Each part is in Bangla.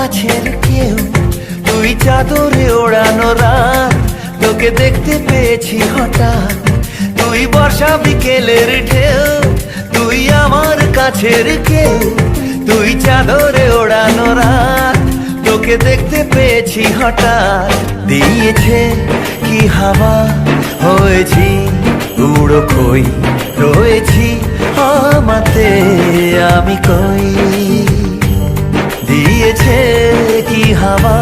কাছের কেউ, তুই চাদরে ওড়ানো রাত, তোকে দেখতে পেয়েছি হঠাৎ। তুই বর্ষা বিকেলের ঢেউ, তুই আমার কাছের কেউ, তুই চাদরে ওড়ানো রাত, তোকে দেখতে পেয়েছি হঠাৎ। দিয়েছে কি হাওয়া, হয়েছি উড়ো খই, রয়েছি আমাতে আমি কই। দিয়েছে কি হাওয়া,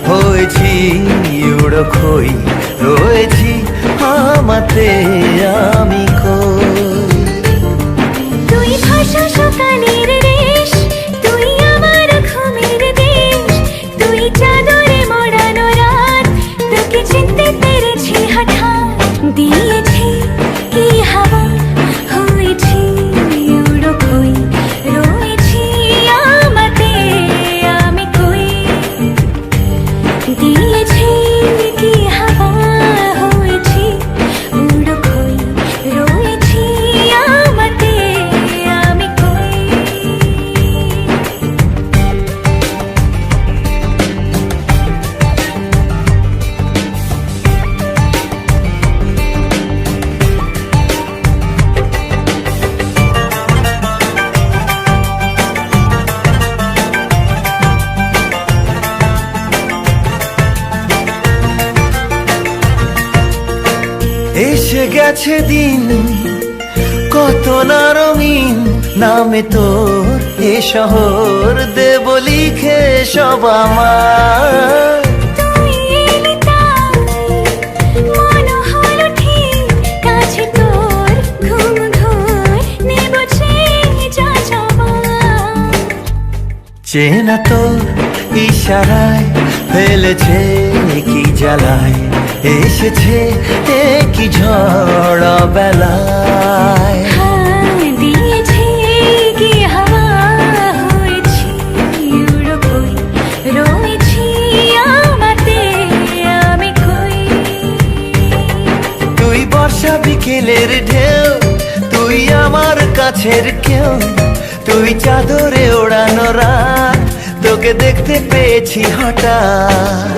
হয়েছি উড়ো খই, রয়েছি আমাতে আমি কই। তুই ভাষা সকালের রেশ, তুই আমার ঘুমের দেশ, তুই চাদরে মোড়ানো রাত, তোকে চিনতে পেরেছি হঠাৎ। দিয়েছি কি হাওয়া, হয়েছি উড়ো খই, রয়েছি আমাতে আমি কই। দিয়েছি কি হাওয়া, হয়েছি উড়ো খই, রয়েছি আমাতে আমি কই। এসে গেছে দিন কত না রঙিন, নামে তোর এ শহর দেব লিখে সব আমার। তুই এলি তাই মন হলো ঠিক, কাছে তোর ঘুম ঘোর নেব যা যাবার। চেনা তোর ইশারায় ফেলেছে কি জ্বালায়, এসেছে কি ঝড় বেলায়। দিয়েছি কি হাওয়া, হয়েছি উড়ো খই, রয়েছি আমাতে আমি কই। তুই বর্ষা বিকেলের ঢেউ, তুই আমার কাছের কেউ, তুই চাদরে ওড়ানো রাত, তোকে দেখতে পেয়েছি হঠাৎ।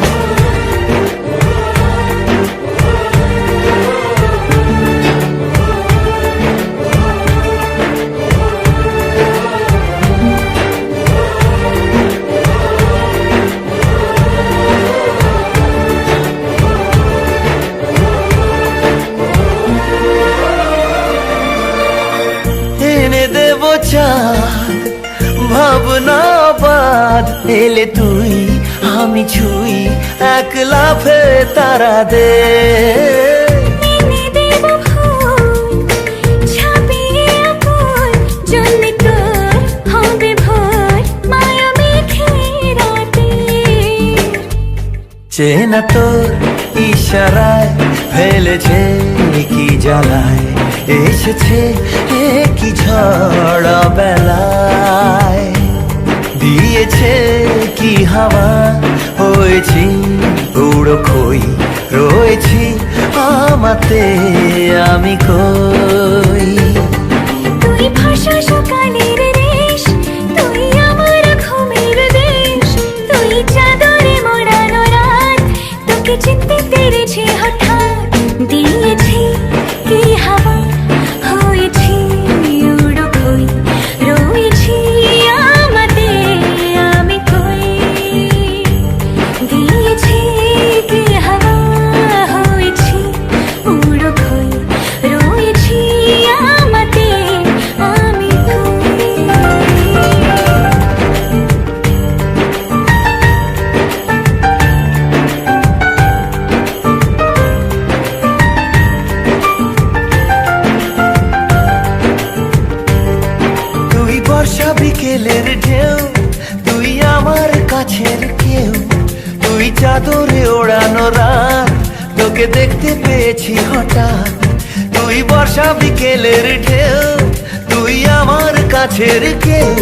এনে দেব চাঁদ ভাবনা বাদ, এলে তুই আমি ছুই এক লাফে তারা দে। এনে দেব ফুল ছাপিয়ে আপন, জন্মে তোর হবে ভোর মায়া মেঘে রাতে। চেনা তোর ইশারায় ফেলেছে কি জ্বালায়, এসেছে কি ঝড় বেলায়। দিয়েছে কি হাওয়া, হয়েছি উড়ো খই, রয়েছি আমাতে আমি কই। তুই ভাষা সকালের রেশ, তুই আমার ঘুমের দেশ, তুই চাদরে মোড়ানো রাত, তোকে চিনতে পেরেছি হঠাৎ। দিয়েছি কি হাওয়া, হয়েছি উড়ো খই, রয়েছি আমাতে আমি কই। দিয়েছি কি হাওয়া, হয়েছি উড়ো খই, রয়েছি আমাতে আমি কই। তুই বর্ষা বিকেলের ঢেউ, তুই আমার কাছের কেউ, তুই চাদরে ওড়ানো রাত, তোকে দেখতে পেয়েছি হঠাৎ। তুই বর্ষা বিকেলের ঢেউ, তুই আমার কাছের কেউ,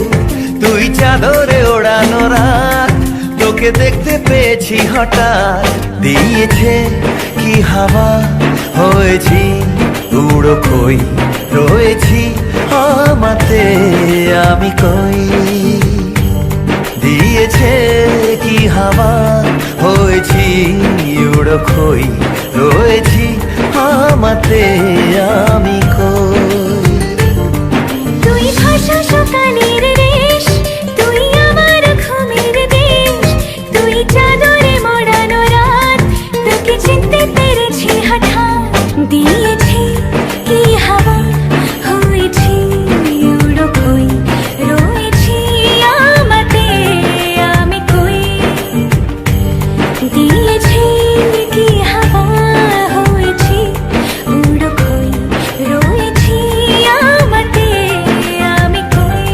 তুই চাদরে ওড়ানো রাত, তোকে দেখতে পেয়েছি হঠাৎ। দিয়েছে কি হাওয়া, হয়েছি উড়ো খই, রয়েছি আমাতে আমি কই। দিয়েছে হাওয়া হয়েছি উড়ো খই রয়েছি আমাতে আমি কই তুই ভাষা সকালের রেশ, তুই আমার ঘুমের দেশ, তুই চাদরে মোড়ানো রাত, তোকে চিনতে পেরেছি হঠাৎ। দিয়েছি কি হাওয়া হয়েছি উড়ো খই রয়েছি আমাতে আমি কই। দিয়েছি কি হাওয়া হয়েছি উড়ো খই রয়েছি আমাতে আমি কই।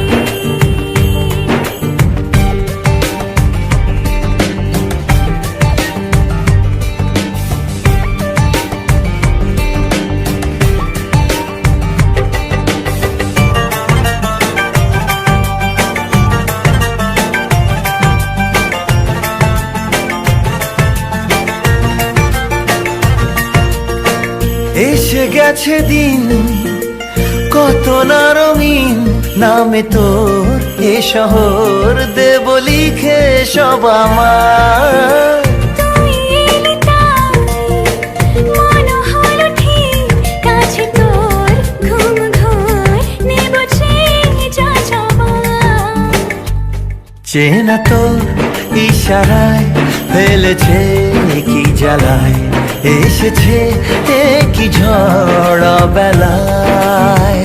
এসে গেছে দিন কত না রঙিন নামে তোর এ শহর দেব লিখে সব আমার তুই এলি তাই মন হলো ঠিক, কাছে তোর ঘুম ঘোর নেব চেয়ে যা যাবার। চেনা তোর ইশারায় ফেলেছে কি জ্বালায় এসেছে কি ঝড় বেলায়।